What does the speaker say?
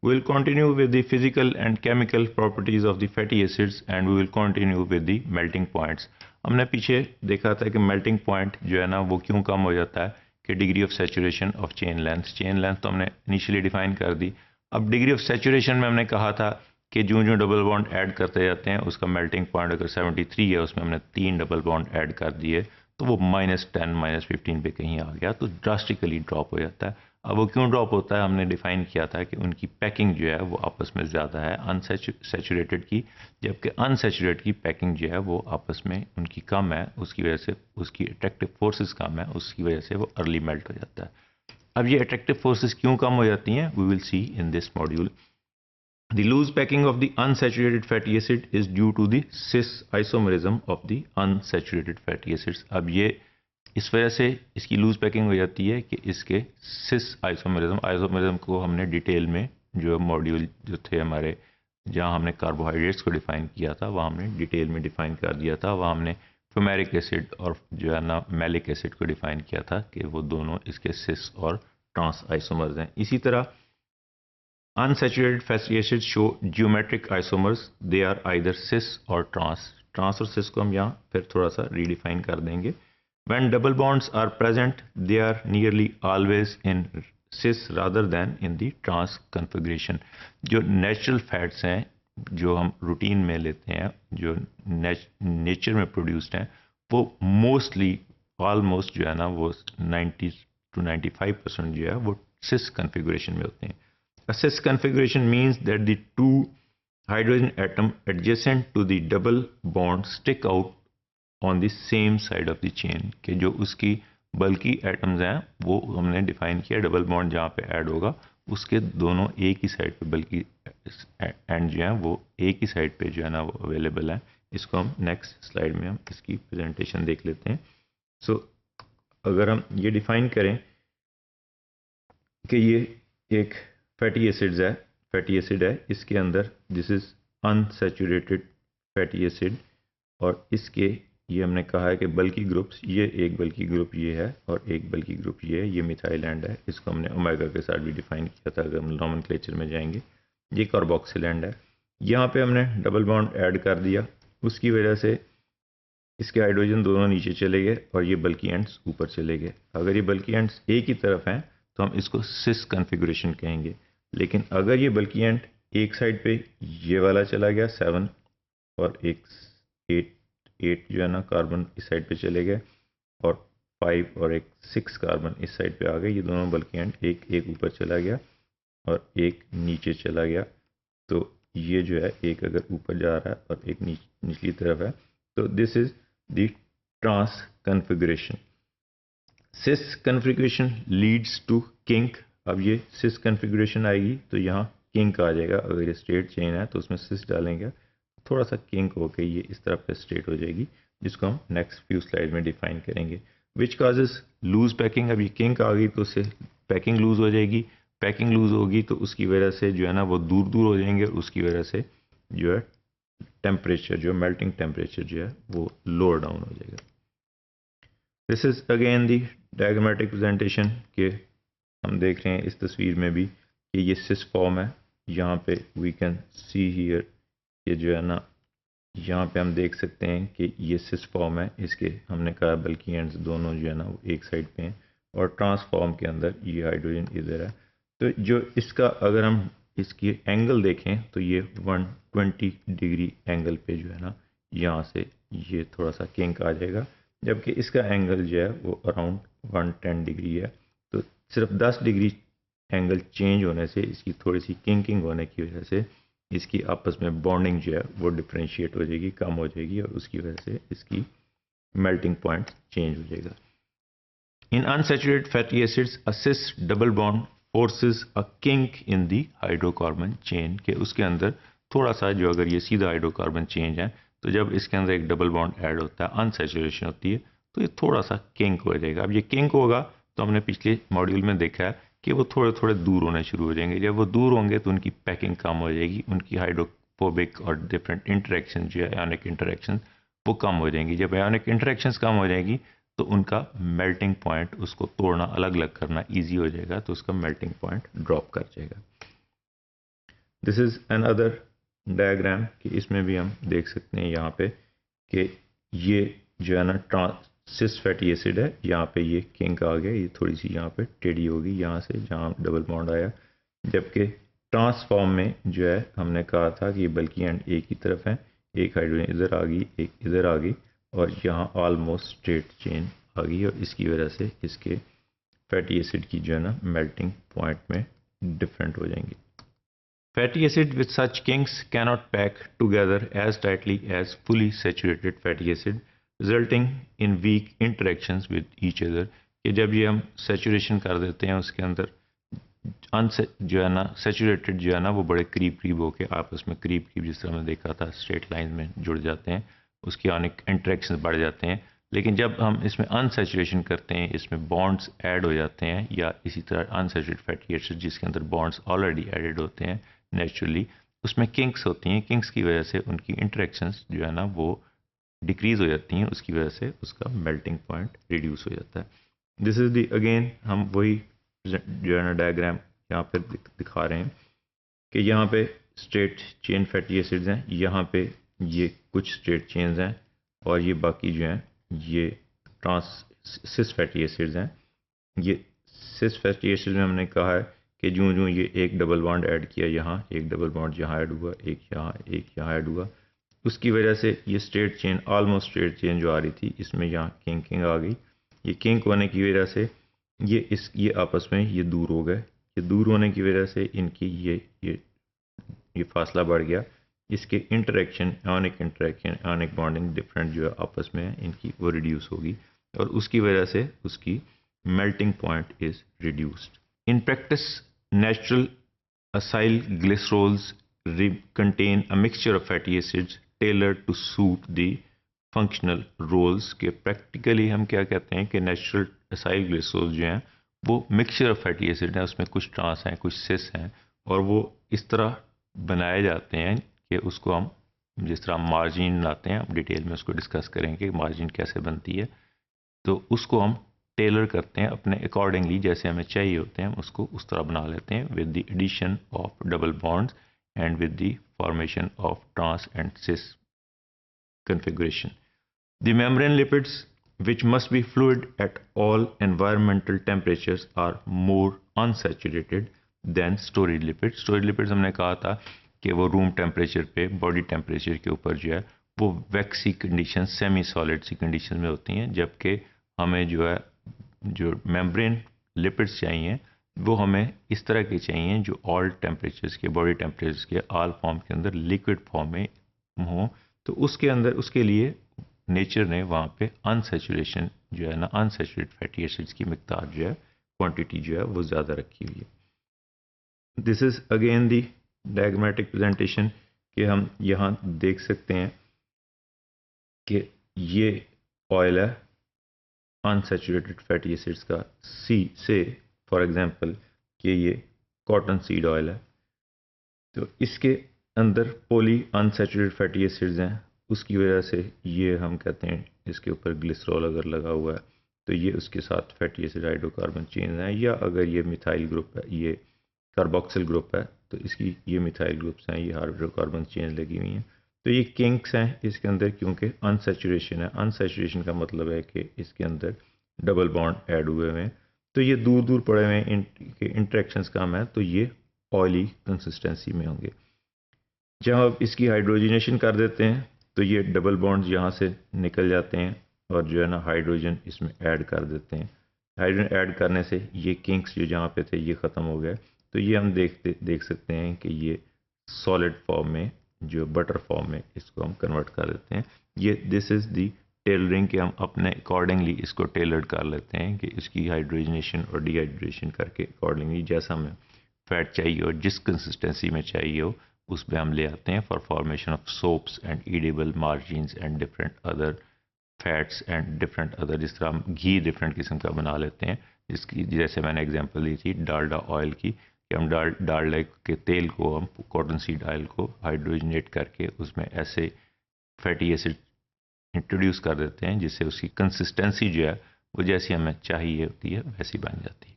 We will continue with the physical and chemical properties of the fatty acids and we will continue with the melting points. हमने पीछे देखा था कि melting point जो है ना वो क्यों कम हो जाता है कि degree of saturation of chain length तो हमने इनिशियली डिफाइन कर दी। अब डिग्री ऑफ सैचुरेशन में हमने कहा था कि जो डबल बॉन्ड ऐड करते जाते हैं उसका मेल्टिंग पॉइंट अगर 73 है उसमें हमने 3 डबल बॉन्ड ऐड कर दिए तो वो -10 -15 पे कहीं आ गया तो ड्रास्टिकली ड्रॉप हो जाता है। अब वो क्यों ड्रॉप होता है, हमने डिफाइन किया था कि उनकी पैकिंग जो है वो आपस में ज़्यादा है अनसैचुरेटेड की, जबकि अनसैचुरेटेड की पैकिंग जो है वो आपस में उनकी कम है, उसकी वजह से उसकी अट्रैक्टिव फोर्सेस कम है, उसकी वजह से वो अर्ली मेल्ट हो जाता है। अब ये अट्रैक्टिव फोर्सेस क्यों कम हो जाती हैं, we will see in this module. The loose packing of the unsaturated fatty acid is due to the cis isomerism of the unsaturated fatty acids। अब ये इस वजह से इसकी लूज पैकिंग हो जाती है कि इसके सिस आइसोमेरिज्म को हमने डिटेल में जो मॉड्यूल जो थे हमारे जहाँ हमने कार्बोहाइड्रेट्स को डिफाइन किया था वहाँ हमने डिटेल में डिफाइन कर दिया था। वहाँ हमने फ्यूमेरिक एसिड और जो है ना मैलिक एसिड को डिफाइन किया था कि वो दोनों इसके सिस और ट्रांस आइसोमर्स हैं। इसी तरह unsaturated fatty acids show geometric isomers, they are either cis or trans और cis को हम यहाँ फिर थोड़ा सा रीडिफाइन कर देंगे। When double bonds are present, they are nearly always in cis rather than in the trans configuration। जो नेचुरल फैट्स हैं जो हम रूटीन में लेते हैं जो नेचर में प्रोड्यूस्ड हैं वो मोस्टली ऑलमोस्ट जो है ना वो 90 to 95% जो है वो cis configuration में होते हैं। A cis configuration means that the two hydrogen atom adjacent to the double bond stick out on the same side of the chain कि जो उसकी बल्कि एटम्स हैं वो हमने डिफाइन किया डबल बॉन्ड जहाँ पे ऐड होगा उसके दोनों एक ही साइड पे बल्कि एंड जो है वो एक ही साइड पे जो है ना वो अवेलेबल है। इसको हम नेक्स्ट स्लाइड में हम इसकी प्रेजेंटेशन देख लेते हैं। सो अगर हम ये डिफाइन करें कि ये एक फैटी एसिड है इसके अंदर this is unsaturated fatty acid और इसके ये हमने कहा है कि बल्कि ग्रुप्स ये एक बल्कि ग्रुप ये है और एक बल्कि ग्रुप ये है, ये मिथाइल एंड है। इसको हमने ओमेगा के साथ भी डिफाइन किया था अगर हम नॉमेनक्लेचर में जाएंगे। ये कार्बोक्सिल एंड है। यहाँ पे हमने डबल बॉन्ड ऐड कर दिया उसकी वजह से इसके हाइड्रोजन दोनों नीचे चले गए और ये बल्कि एंड्स ऊपर चले गए। अगर ये बल्कि एंड्स एक ही तरफ हैं तो हम इसको सिस कॉन्फ़िगरेशन कहेंगे, लेकिन अगर ये बल्कि एंड एक साइड पे ये वाला चला गया 7 और एक 8 जो है ना कार्बन इस साइड पे चले गए और 5 और एक 6 कार्बन इस साइड पे आ गए, ये दोनों बल्कि एंड एक ऊपर चला गया और एक नीचे चला गया। तो ये जो है एक अगर ऊपर जा रहा है और एक निचली तरफ है तो this is the trans configuration. Cis configuration leads to kink. अब ये सिस कॉन्फ़िगरेशन आएगी तो यहाँ किंक आ जाएगा। अगर ये स्ट्रेट चेन है तो उसमें सिस डालेंगे थोड़ा सा किंक होकर ये इस तरफ पे स्ट्रेट हो जाएगी जिसको हम नेक्स्ट फ्यू स्लाइड में डिफाइन करेंगे। विच काजेस लूज पैकिंग। अब ये किंक आ गई तो उससे पैकिंग लूज हो जाएगी। पैकिंग लूज होगी तो उसकी वजह से जो है ना वो दूर दूर हो जाएंगे और उसकी वजह से जो है टेम्परेचर जो मेल्टिंग टेम्परेचर जो है वो लोअर डाउन हो जाएगा। This is again the diagrammatic presentation के हम देख रहे हैं इस तस्वीर में भी कि ये सिस फॉर्म है। यहाँ पे वी कैन सी हियर ये जो है ना यहाँ पे हम देख सकते हैं कि ये सिस फॉर्म है। इसके हमने कहा बल्कि एंड्स दोनों जो है ना वो एक साइड पे हैं और ट्रांसफॉर्म के अंदर ये हाइड्रोजन इधर है। तो जो इसका अगर हम इसकी एंगल देखें तो ये 120 डिग्री एंगल पे जो है ना यहाँ से ये थोड़ा सा किंक आ जाएगा, जबकि इसका एंगल जो है वो अराउंड 110 डिग्री है। तो सिर्फ 10 डिग्री एंगल चेंज होने से इसकी थोड़ी सी किंकिंग होने की वजह से इसकी आपस में बॉन्डिंग जो है वो डिफरेंशिएट हो जाएगी, कम हो जाएगी और उसकी वजह से इसकी मेल्टिंग पॉइंट चेंज हो जाएगा। इन अनसैचुरेटेड फैटी एसिड्स अ सिस डबल बॉन्ड फोर्सेस अ किंक इन दी हाइड्रोकार्बन चेन के उसके अंदर थोड़ा सा जो अगर ये सीधा हाइड्रोकार्बन चेंज है तो जब इसके अंदर एक डबल बॉन्ड ऐड होता है अनसैचुरेशन होती है तो ये थोड़ा सा किंक हो जाएगा। अब ये किंक होगा तो हमने पिछले मॉड्यूल में देखा है कि वो थोड़े थोड़े दूर होने शुरू हो जाएंगे। जब वो दूर होंगे तो उनकी पैकिंग कम हो जाएगी, उनकी हाइड्रोफोबिक और डिफरेंट इंटरेक्शन जो है आयोनिक इंटरेक्शन वो कम हो जाएंगी। जब आयोनिक इंटरेक्शंस कम हो जाएगी तो उनका मेल्टिंग पॉइंट उसको तोड़ना अलग अलग करना ईजी हो जाएगा तो उसका मेल्टिंग पॉइंट ड्रॉप कर जाएगा। दिस इज़ अनदर डायग्राम कि इसमें भी हम देख सकते हैं यहाँ पे कि ये जो है ना सिस फैटी एसिड है, यहाँ पे ये किंक आ गया, ये थोड़ी सी यहाँ पे टेढ़ी होगी यहाँ से जहाँ डबल बॉन्ड आया, जबकि ट्रांसफॉर्म में जो है हमने कहा था कि बल्कि एंड एक ही तरफ है, एक हाइड्रोजन इधर आ गई एक इधर आ गई और यहाँ ऑलमोस्ट स्ट्रेट चेन आ गई और इसकी वजह से इसके फैटी एसिड की जो है ना मेल्टिंग पॉइंट में डिफरेंट हो जाएंगी। Fatty acid with such kinks cannot pack together as tightly as fully saturated fatty acid, resulting in weak interactions with each other। कि जब ये हम saturation कर देते हैं उसके अंदर जो है ना सैचुरेटेड जो है ना वो बड़े करीब करीब होके आपस में करीब करीब जिस तरह हमने देखा था स्ट्रेट लाइन में जुड़ जाते हैं, उसके अनेक इंटरेक्शन बढ़ जाते हैं। लेकिन जब हम इसमें अनसैचुरेशन करते हैं इसमें बॉन्ड्स ऐड हो जाते हैं, या इसी तरह अनसैचुरेटेड फैटी एसिड जिसके अंदर बॉन्ड्स ऑलरेडी एडेड होते हैं नेचुरली, उसमें किंक्स होती हैं, किंक्स की वजह से उनकी इंटरेक्शंस जो है ना वो डिक्रीज हो जाती हैं, उसकी वजह से उसका मेल्टिंग पॉइंट रिड्यूस हो जाता है। दिस इज़ दी अगेन हम वही जो है ना डायग्राम यहाँ पर दिखा रहे हैं कि यहाँ पे स्ट्रेट चेन फैटी एसिड्स हैं, यहाँ पे ये कुछ स्ट्रेट चेन्स हैं और ये बाकी जो हैं ये सिस फैटी एसिड्स हैं। ये सिस फैटी एसिड में हमने कहा है कि जो ये एक डबल बॉन्ड ऐड किया, यहाँ एक डबल बॉन्ड यहाँ ऐड हुआ, एक यहाँ ऐड हुआ, उसकी वजह से ये straight chain almost straight chain जो आ रही थी इसमें यहाँ किंकिंग आ गई। ये किंक होने की वजह से ये आपस में ये दूर हो गए, ये दूर होने की वजह से इनकी ये फासला बढ़ गया, इसके आयोनिक बॉन्डिंग डिफरेंट जो है आपस में है इनकी वो रिड्यूस होगी और उसकी वजह से उसकी melting point is reduced. In practice natural acyl glycerols contain a mixture of fatty acids tailored to suit the functional roles। के प्रैक्टिकली हम क्या कहते हैं कि नेचुरल acyl glycerols जो हैं वो मिक्सचर ऑफ फैटी एसिड हैं, उसमें कुछ ट्रांस हैं कुछ सिस हैं और वो इस तरह बनाए जाते हैं कि उसको हम जिस तरह मार्जिन बनाते हैं, हम डिटेल में उसको डिस्कस करेंगे मार्जिन कैसे बनती है, तो उसको हम टेलर करते हैं अपने अकॉर्डिंगली जैसे हमें चाहिए होते हैं, हम उसको उस तरह बना लेते हैं with the addition of double bonds and with the formation of trans and cis configuration। The membrane lipids, which must be fluid at all environmental temperatures, are more unsaturated than storage lipids। storage lipids हमने कहा था कि वो room temperature पे body temperature के ऊपर जो है वो वैक्सी कंडीशन सेमी सॉलिड सी कंडीशन में होती हैं, जबकि हमें जो है जो मेम्ब्रेन लिपिड्स चाहिए वो हमें इस तरह के चाहिए जो ऑल टेम्परेचर्स के बॉडी टेम्परेचर्स के ऑल फॉर्म के अंदर लिक्विड फॉर्म में हों। तो उसके अंदर उसके लिए नेचर ने वहाँ पे अनसैचुरेशन जो है ना अनसैचुरेटेड फैटी एसिड्स की मिकदार जो है क्वांटिटी जो है वो ज़्यादा रखी हुई है। This is again the diagrammatic presentation कि हम यहाँ देख सकते हैं कि ये ऑयल है अनसैचुरेटेड फैटी एसिड्स का से फॉर एग्जांपल कि ये कॉटन सीड ऑयल है, तो इसके अंदर पॉली अनसैचुरेटेड फैटी एसिड्स हैं, उसकी वजह से ये हम कहते हैं इसके ऊपर ग्लिसरॉल अगर लगा हुआ है तो ये उसके साथ फैटी एसिड हाइड्रोकार्बन चेन है, या अगर ये मिथाइल ग्रुप है ये कार्बोक्सिल ग्रुप है तो इसकी ये मिथाइल ग्रुप्स हैं, ये हाइड्रोकार्बन चेन लगी हुई हैं। तो ये किंक्स हैं इसके अंदर क्योंकि अनसैचुरेशन है। अनसैचुरेशन का मतलब है कि इसके अंदर डबल बॉन्ड ऐड हुए हुए हैं, तो ये दूर दूर पड़े हुए हैं, इनके इंटरेक्शंस कम है तो ये ऑयली कंसिस्टेंसी में होंगे। जब आप इसकी हाइड्रोजनेशन कर देते हैं तो ये डबल बॉन्ड्स यहाँ से निकल जाते हैं और जो है ना हाइड्रोजन इसमें ऐड कर देते हैं। हाइड्रोजन ऐड करने से ये किंक्स जो जहाँ पे थे ये ख़त्म हो गए, तो ये हम देख सकते हैं कि ये सॉलिड फॉर्म में जो बटर फॉर्म में इसको हम कन्वर्ट कर देते हैं। ये दिस इज़ दी टेलरिंग कि हम अपने अकॉर्डिंगली इसको टेलर्ड कर लेते हैं कि इसकी हाइड्रोजनेशन और डिहाइड्रेशन करके अकॉर्डिंगली जैसा हमें फैट चाहिए और जिस कंसिस्टेंसी में चाहिए हो उस पर हम ले आते हैं for formation of soaps and edible margins and different other fats and different other, जिस तरह हम घी डिफरेंट किस्म का बना लेते हैं, जिसकी जैसे मैंने एग्जांपल दी थी डालडा ऑयल की कि हम डालडा के तेल को हम कॉटन सीड ऑयल को हाइड्रोजनेट करके उसमें ऐसे फैटी एसिड इंट्रोड्यूस कर देते हैं जिससे उसकी कंसिस्टेंसी जो है वो जैसी हमें चाहिए होती है वैसी बन जाती है।